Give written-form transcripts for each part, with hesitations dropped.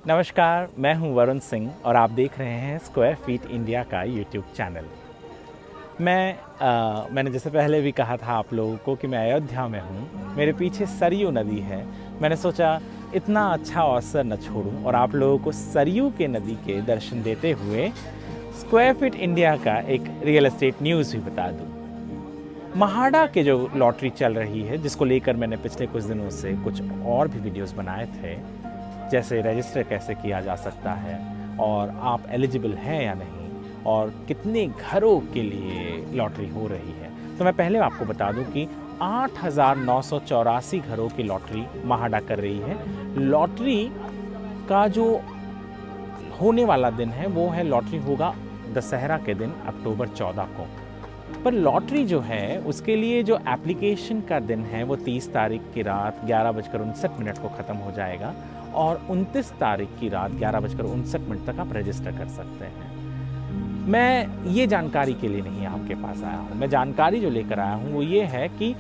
नमस्कार, मैं हूं वरुण सिंह और आप देख रहे हैं स्क्वायर फीट इंडिया का यूट्यूब चैनल। मैंने जैसे पहले भी कहा था आप लोगों को कि मैं अयोध्या में हूं। मेरे पीछे सरयू नदी है। मैंने सोचा इतना अच्छा अवसर न छोड़ूं और आप लोगों को सरयू के नदी के दर्शन देते हुए स्क्वायर फीट इंडिया का एक रियल एस्टेट न्यूज़ भी बता दूं। महाड़ा के जो लॉटरी चल रही है, जिसको लेकर मैंने पिछले कुछ दिनों से कुछ और भी वीडियोस बनाए थे, जैसे रजिस्टर कैसे किया जा सकता है और आप एलिजिबल हैं या नहीं और कितने घरों के लिए लॉटरी हो रही है। तो मैं पहले आपको बता दूं कि 8,984 घरों की लॉटरी महाड़ा कर रही है। लॉटरी का जो होने वाला दिन है वो है, लॉटरी होगा दशहरा के दिन अक्टूबर 14 को। पर लॉटरी जो है उसके लिए जो एप्लीकेशन का दिन है वो 30 तारीख की रात 11:59 को ख़त्म हो जाएगा और 29 तारीख की रात 11:59 तक आप रजिस्टर कर सकते हैं। मैं ये जानकारी के लिए नहीं आपके पास आया हूँ। मैं जानकारी जो लेकर आया हूँ वो ये है कि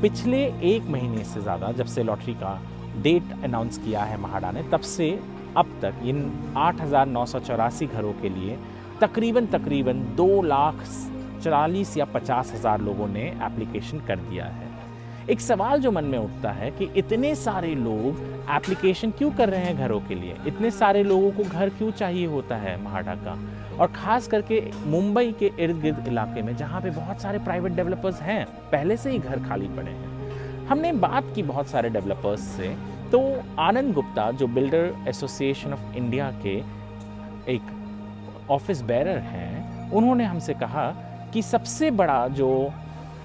पिछले 1 महीने से ज़्यादा, जब से लॉटरी का डेट अनाउंस किया है महाड़ा ने, तब से अब तक इन 8,984 घरों के लिए तकरीबन 2,40,000 या 50,000 लोगों ने एप्लीकेशन कर दिया है। एक सवाल जो मन में उठता है कि इतने सारे लोग एप्लीकेशन क्यों कर रहे हैं घरों के लिए? इतने सारे लोगों को घर क्यों चाहिए होता है महाड़ा का? और ख़ास करके मुंबई के इर्द गिर्द इलाके में, जहाँ पे बहुत सारे प्राइवेट डेवलपर्स हैं, पहले से ही घर खाली पड़े हैं। हमने बात की बहुत सारे डेवलपर्स से, तो आनंद गुप्ता जो बिल्डर एसोसिएशन ऑफ इंडिया के एक ऑफिस बेरर हैं, उन्होंने हमसे कहा कि सबसे बड़ा जो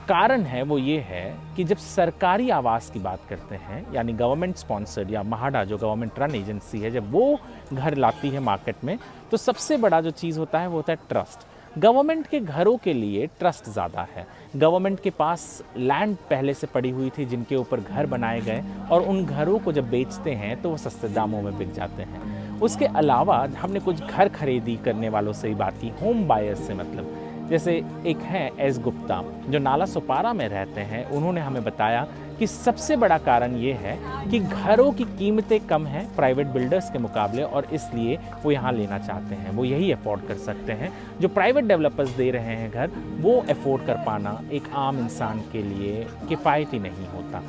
कारण है वो ये है कि जब सरकारी आवास की बात करते हैं, यानी गवर्नमेंट स्पॉन्सर्ड या महाड़ा जो गवर्नमेंट रन एजेंसी है, जब वो घर लाती है मार्केट में, तो सबसे बड़ा जो चीज़ होता है वो होता है ट्रस्ट। गवर्नमेंट के घरों के लिए ट्रस्ट ज़्यादा है। गवर्नमेंट के पास लैंड पहले से पड़ी हुई थी जिनके ऊपर घर बनाए गए, और उन घरों को जब बेचते हैं तो वो सस्ते दामों में बिक जाते हैं। उसके अलावा हमने कुछ घर खरीदी करने वालों से ही बात की, होम बायर्स से, मतलब जैसे एक हैं एस गुप्ता जो नाला सुपारा में रहते हैं। उन्होंने हमें बताया कि सबसे बड़ा कारण ये है कि घरों की कीमतें कम हैं प्राइवेट बिल्डर्स के मुकाबले, और इसलिए वो यहाँ लेना चाहते हैं। वो यही अफोर्ड कर सकते हैं। जो प्राइवेट डेवलपर्स दे रहे हैं घर, वो अफोर्ड कर पाना एक आम इंसान के लिए किफ़ायती नहीं होता।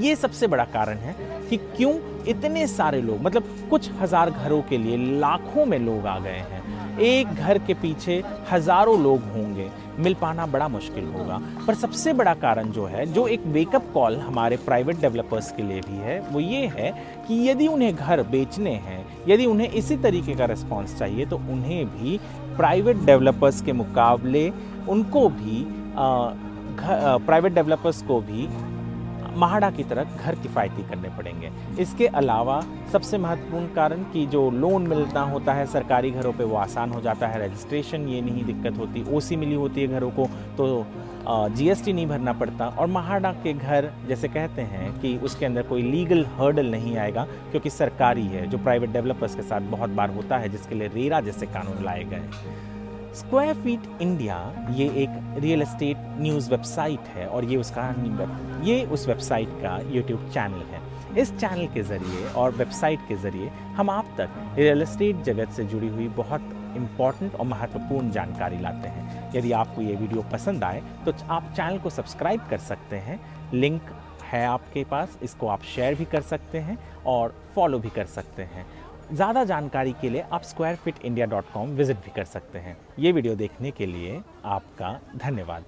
ये सबसे बड़ा कारण है कि क्यों इतने सारे लोग, मतलब कुछ हज़ार घरों के लिए लाखों में लोग आ गए हैं। एक घर के पीछे हज़ारों लोग होंगे, मिल पाना बड़ा मुश्किल होगा। पर सबसे बड़ा कारण जो है, जो एक वेकअप कॉल हमारे प्राइवेट डेवलपर्स के लिए भी है, वो ये है कि यदि उन्हें घर बेचने हैं, यदि उन्हें इसी तरीके का रिस्पॉन्स चाहिए, तो उन्हें भी प्राइवेट डेवलपर्स के मुकाबले उनको भी प्राइवेट डेवलपर्स को भी महाड़ा की तरह घर किफ़ायती करने पड़ेंगे। इसके अलावा सबसे महत्वपूर्ण कारण कि जो लोन मिलना होता है सरकारी घरों पे, वो आसान हो जाता है। रजिस्ट्रेशन ये नहीं दिक्कत होती, ओसी मिली होती है घरों को, तो जीएसटी नहीं भरना पड़ता। और महाड़ा के घर जैसे कहते हैं कि उसके अंदर कोई लीगल हर्डल नहीं आएगा, क्योंकि सरकारी है, जो प्राइवेट डेवलपर्स के साथ बहुत बार होता है, जिसके लिए रेरा जैसे कानून लाए गए। स्क्वायर फीट इंडिया ये एक रियल एस्टेट न्यूज़ वेबसाइट है, और ये उस वेबसाइट का यूट्यूब चैनल है। इस चैनल के ज़रिए और वेबसाइट के ज़रिए हम आप तक रियल एस्टेट जगत से जुड़ी हुई बहुत इम्पॉर्टेंट और महत्वपूर्ण जानकारी लाते हैं। यदि आपको ये वीडियो पसंद आए तो आप चैनल को सब्सक्राइब कर सकते हैं। लिंक है आपके पास, इसको आप शेयर भी कर सकते हैं और फॉलो भी कर सकते हैं। ज़्यादा जानकारी के लिए आप squarefitindia.com विज़िट भी कर सकते हैं। ये वीडियो देखने के लिए आपका धन्यवाद।